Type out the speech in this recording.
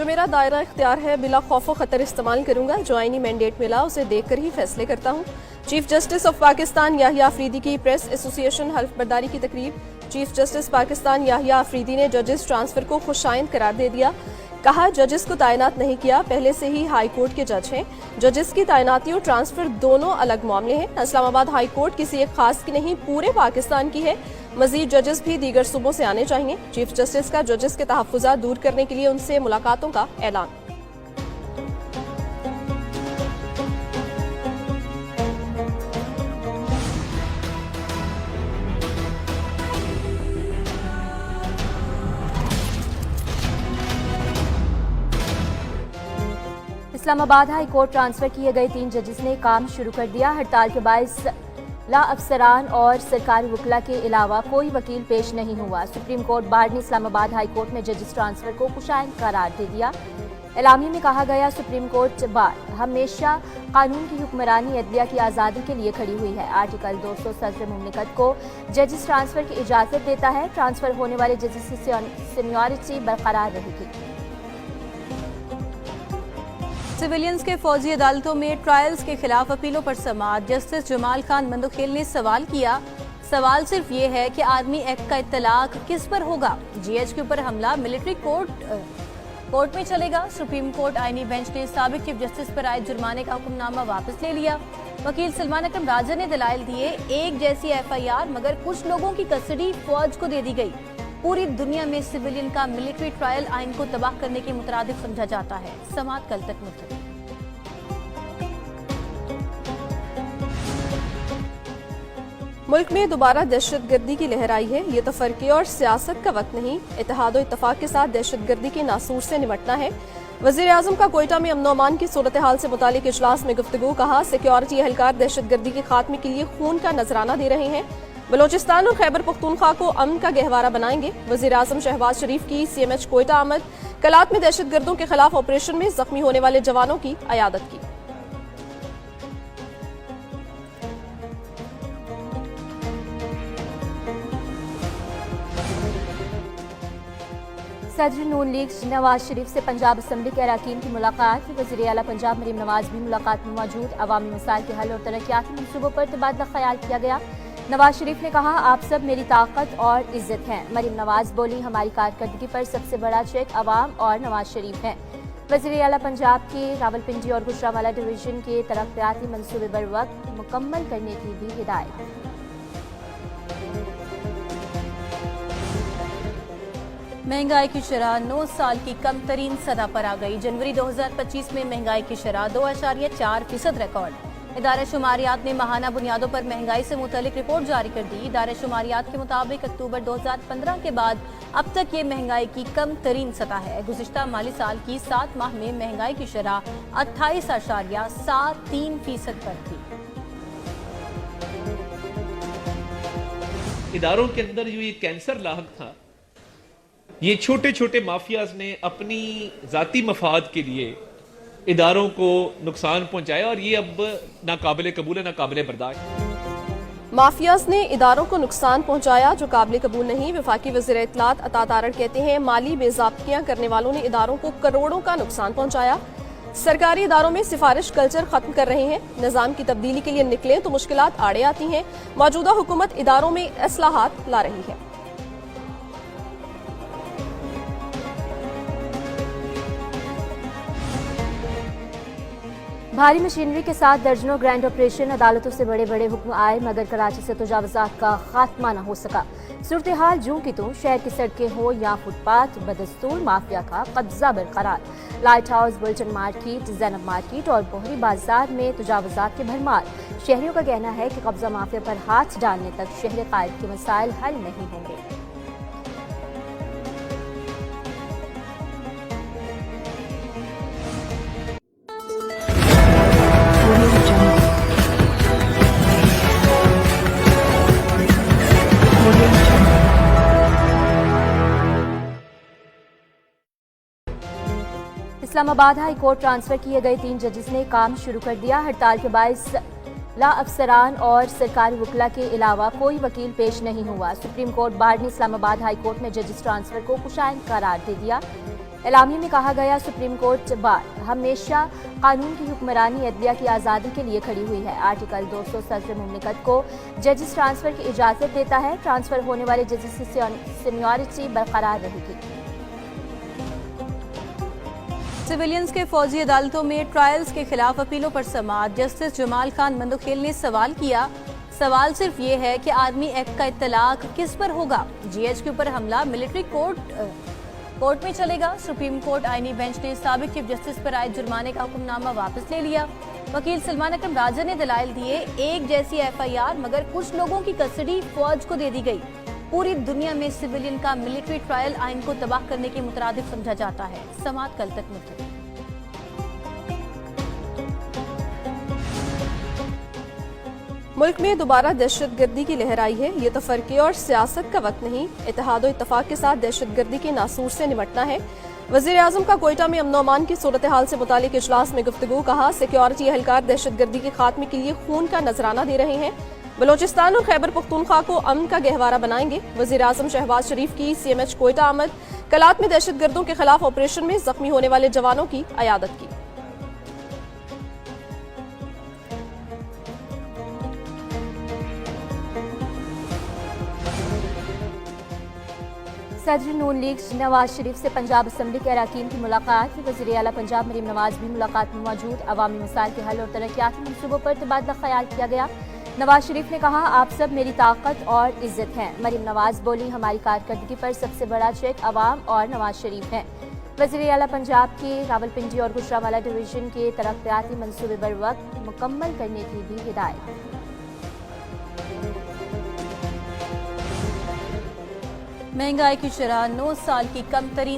मेरा दायरा इख्तियार है बिला खौफ खतर इस्तेमाल करूंगा। जो आईनी मैंडेट मिला उसे देखकर ही फैसले करता हूँ। Chief justice of Pakistan Yahya Afridi की प्रेस एसोसिएशन हल्फ बर्दारी की तकरीब। चीफ जस्टिस पाकिस्तान याहिया अफरीदी ने जजेस ट्रांसफर को खुशाइंद करार दे दिया। कहा जजेस को तैनात नहीं किया, पहले से ही हाई कोर्ट के जज हैं। जजेस की तैनाती और ट्रांसफर दोनों अलग मामले हैं। इस्लामाबाद हाई कोर्ट किसी एक खास की नहीं पूरे पाकिस्तान की है। मजीद जजेस भी दीगर सूबों से आने चाहिए। चीफ जस्टिस का जजेस के तहफ्फुज़ात दूर करने के लिए उनसे मुलाकातों का ऐलान। इस्लामाबाद हाई कोर्ट ट्रांसफर किए गए 3 जजेस ने काम शुरू कर दिया। हड़ताल के बायस ला अफसरान और सरकारी वकला के अलावा कोई वकील पेश नहीं हुआ। सुप्रीम कोर्ट बार ने इस्लामाबाद हाई कोर्ट में जजेस ट्रांसफर को खुशाइंद करार दे दिया। एलामी में कहा गया सुप्रीम कोर्ट बार हमेशा कानून की हुक्मरानी अदलिया की आज़ादी के लिए खड़ी हुई है। आर्टिकल 200 सदर मुमलिकत को जजेस ट्रांसफर की इजाज़त देता है। ट्रांसफर होने वाले जजेस की सीनियरिटी बरकरार रहेगी। सिविलियंस के फौजी अदालतों में ट्रायल्स के खिलाफ अपीलों पर समाअत। जस्टिस जमाल खान मंदोखेल ने सवाल किया। सवाल सिर्फ ये है कि आर्मी एक्ट का इत्तलाक किस पर होगा। जीएचक्यू पर हमला मिलिट्री कोर्ट में चलेगा। सुप्रीम कोर्ट आईनी बेंच ने साबिक चीफ जस्टिस पर आए जुर्माने का हुक्मनामा वापस ले लिया। वकील सलमान अकरम राजा ने दलाइल दिए। एक जैसी एफआईआर मगर कुछ लोगों की कस्टडी फौज को दे दी गई। पूरी दुनिया में सिविलियन का मिलिट्री ट्रायल आइन को तबाह करने के मुतरादिफ समझा जाता है। समाअत कल तक मुलतवी। मुल्क में दोबारा दहशतगर्दी की लहर आई है। ये तफरके और सियासत का वक्त नहीं, इत्तेहाद और इत्तफाक के साथ दहशतगर्दी के नासूर से निपटना है। वज़ीर आज़म का कोयटा में अमन अमान की सूरत हाल से मुतालिक इजलास में गुफ्तगू। कहा सिक्योरिटी एहलकार दहशतगर्दी के खात्मे के लिए खून का नजराना दे रहे हैं। बलोचिस्तान और खैबर पख्तूनख्वा को अमन का गहवारा बनाएंगे। वज़ीर आज़म शहबाज शरीफ की सीएमएच कोयटा आमद। कलात में दहशतगर्दों के खिलाफ ऑपरेशन में जख्मी होने वाले जवानों की अयादत की। सदर नून लीग नवाज शरीफ से पंजाब असम्बली के अरकान की मुलाकात। वज़ीर आला पंजाब मरीम नवाज भी मुलाकात में मौजूद। अवामी मसाइल के हल और तरक्याती मनसूबों पर तबादला ख्याल किया गया। नवाज शरीफ ने कहा आप सब मेरी ताकत और इज्जत हैं। मरीम नवाज बोली हमारी कारकर्दगी पर सबसे बड़ा चेक अवाम और नवाज शरीफ हैं। वज़ीर आला पंजाब के रावलपिंडी और गुजरांवाला डिवीजन के तरक्याती मनसूबे बर वक्त मुकम्मल करने की भी हिदायत। महंगाई की शरह 9 साल की कम तरीन सतह पर आ गई। जनवरी 2025 में महंगाई की शरह 2.4% रिकॉर्ड। इदारा शुमारियात ने माहाना बुनियादों पर महंगाई से मुतल्लिक रिपोर्ट जारी कर दी। इदारा शुमारियात के मुताबिक अक्टूबर 2015 के बाद अब तक ये महंगाई की कम तरीन सतह है। गुज़िश्ता माली साल की 7 माह में महंगाई की शरह 28.73% पर थी। इदारों के अंदर जो ये कैंसर लाहक था, ये छोटे छोटे माफियाज ने अपनी जाती मफाद के लिए इदारों को नुकसान पहुंचाया और ये अब नाकाबिले कबूल है, नाकाबिले बर्दाश्त। माफियाज ने इदारों को नुकसान पहुंचाया जो काबिल कबूल नहीं। वफाकी वज़ीर इत्तलात अता तारड़ कहते हैं माली बेज़ाब्तियां करने वालों ने इदारों को करोड़ों का नुकसान पहुंचाया। सरकारी इदारों में सिफारिश कल्चर खत्म कर रहे हैं। निज़ाम की तब्दीली के लिए निकलें तो मुश्किलात आड़े आती हैं। मौजूदा हुकूमत इदारों में इस्लाहात ला रही है। भारी मशीनरी के साथ दर्जनों ग्रैंड ऑपरेशन। अदालतों से बड़े बड़े हुक्म आए मगर कराची से तजावुज़ात का खात्मा न हो सका। सूरत हाल जूं की तूं, शहर की सड़कें हो या फुटपाथ, बदस्तूर माफिया का कब्जा बरकरार। Lighthouse, Bolton market, Zainab market और बोहरी बाजार में तजावुज़ात के भरमार। शहरियों का कहना है कि कब्जा माफिया पर हाथ डालने तक शहर कायद के मसाइल हल नहीं होंगे। इस्लामाबाद हाई कोर्ट ट्रांसफर किए गए 3 जजेस ने काम शुरू कर दिया। हड़ताल के बायस ला अफसरान और सरकारी वकला के अलावा कोई वकील पेश नहीं हुआ। सुप्रीम कोर्ट बार ने इस्लामाबाद हाई कोर्ट में जजेस ट्रांसफर को खुशाइंद करार दे दिया। एलामिया में कहा गया, सुप्रीम कोर्ट बार हमेशा कानून की हुक्मरानी अदलिया की आज़ादी के लिए खड़ी हुई है। आर्टिकल 200 सदर मुमलिकत को जजेस ट्रांसफर की इजाज़त देता है। ट्रांसफर होने वाले जजेस की सीनियरिटी बरकरार रहेगी। सिविलियंस के फौजी अदालतों में ट्रायल्स के खिलाफ अपीलों पर समाअत। जस्टिस जमाल खान मंदोखेल ने सवाल किया, सवाल सिर्फ ये है कि आर्मी एक्ट का इत्तलाक किस पर होगा। जीएच के ऊपर हमला मिलिट्री कोर्ट में चलेगा। सुप्रीम कोर्ट आईनी बेंच ने साबिक चीफ जस्टिस पर आए जुर्माने का हुक्मनामा वापस ले लिया। वकील सलमान अकरम राजा ने दलाइल दिए, एक जैसी एफआईआर मगर कुछ लोगों की कस्टडी फौज को दे दी गई। पूरी दुनिया में सिविलियन का मिलिट्री ट्रायल आइन को तबाह करने के मुतरादिफ समझा जाता है। समाअत कल तक मुलतवी। मुल्क में दोबारा दहशतगर्दी की लहर आई है। ये तफरके और सियासत का वक्त नहीं, इत्तेहाद और इत्तफाक के साथ दहशतगर्दी के नासूर से निपटना है। वज़ीर आज़म का कोयटा में अमन अमान की सूरत हाल से मुतालिक इजलास में गुफ्तगू। कहा, सिक्योरिटी एहलकार दहशतगर्दी के खात्मे के लिए खून का नजराना दे रहे हैं। बलोचिस्तान और खैबर पख्तूनख्वा को अमन का गहवारा बनाएंगे। वज़ीर आज़म शहबाज शरीफ की CMH कोयटा आमद। कलात में दहशतगर्दों के खिलाफ ऑपरेशन में जख्मी होने वाले जवानों की अयादत की। सदर नून लीग नवाज शरीफ से पंजाब असम्बली के अरकान की मुलाकात। वज़ीर आला पंजाब मरीम नवाज भी मुलाकात में मौजूद। अवामी मसाइल के हल और तरक्याती मंसूबों पर तबादला ख्याल किया गया। नवाज शरीफ ने कहा, आप सब मेरी ताकत और इज्जत हैं। मरीम नवाज बोली, हमारी कारकर्दगी पर सबसे बड़ा चेक अवाम और नवाज शरीफ हैं। वज़ीर आला पंजाब के रावलपिंडी और गुजरांवाला डिवीजन के तरक्याती मंसूबे बर वक्त मुकम्मल करने की भी हिदायत। महंगाई की शरह 9 साल की कम तरीन